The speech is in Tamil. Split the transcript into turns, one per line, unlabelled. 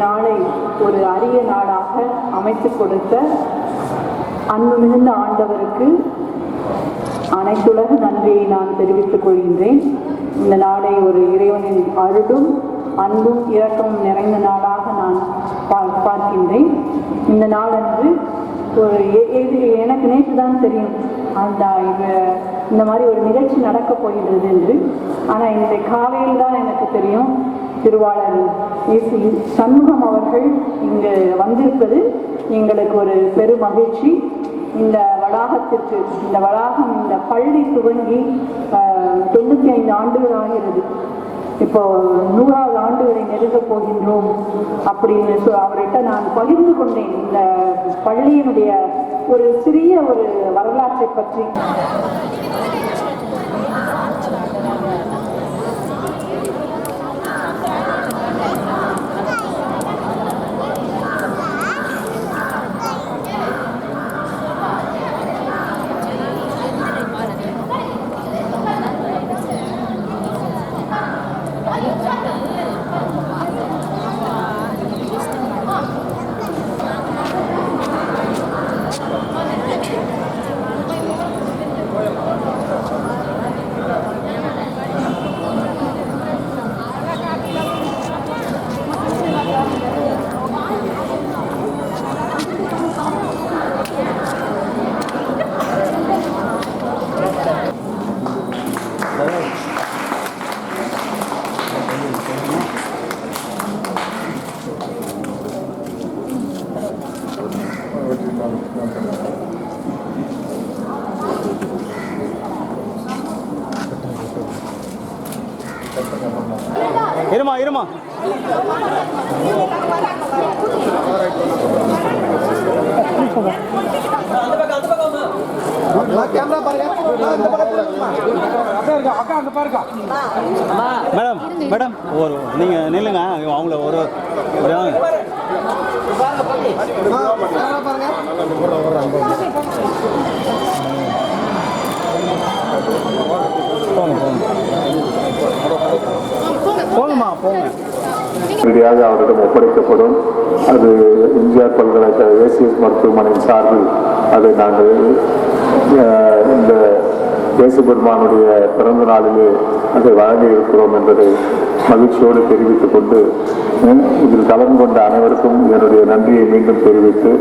நாளை ஒரு அரிய நாளாக அமைத்து கொடுத்த அன்பு மிகுந்த ஆண்டவருக்கு அனைத்துலக நன்றியை நான் தெரிவித்துக் கொள்கின்றேன். இந்த நாளை ஒரு இறைவனின் அருளும் அன்பும் இரக்கமும் நிறைந்த நாளாக நான் பார்க்கின்றேன். இந்த நாளன்று எனக்கு நேற்று தான் தெரியும் இந்த மாதிரி ஒரு நிகழ்ச்சி நடக்கப் போகின்றது என்று. ஆனால் இன்றைய காலையில் தான் எனக்கு தெரியும் திருவாளர் சண்முகம் அவர்கள் இங்கு வந்திருப்பது எங்களுக்கு ஒரு பெரும் மகிழ்ச்சி. இந்த வளாகம் இந்த பள்ளி துவங்கி 95 ஆண்டுகள் ஆகிறது. இப்போ 100வது ஆண்டுகளை நெருங்கப் போகின்றோம் அப்படின்னு அவர்கிட்ட நான் பகிர்ந்து கொண்டேன் இந்த பள்ளியினுடைய ஒரு சிறிய ஒரு வரலாற்றை பற்றி.
இருமா மேடம் மேடம் ஒரு நீங்க நில்லுங்க அவங்கள ஒரு
இறுதியாக அவரிடம் ஒப்படைக்கப்படும். அது எம்ஜிஆர் பல்கலைக்கழக ஏசிஎஸ் மருத்துவமனையின் சார்பில் அதை நாங்கள் இந்த இயேசு பெருமானுடைய பிறந்த நாளிலே அதை வழங்க இருக்கிறோம் என்பதை மகிழ்ச்சியோடு தெரிவித்துக் கொண்டு இதில் கலந்து கொண்ட அனைவருக்கும் என்னுடைய நன்றியை மீண்டும் தெரிவித்து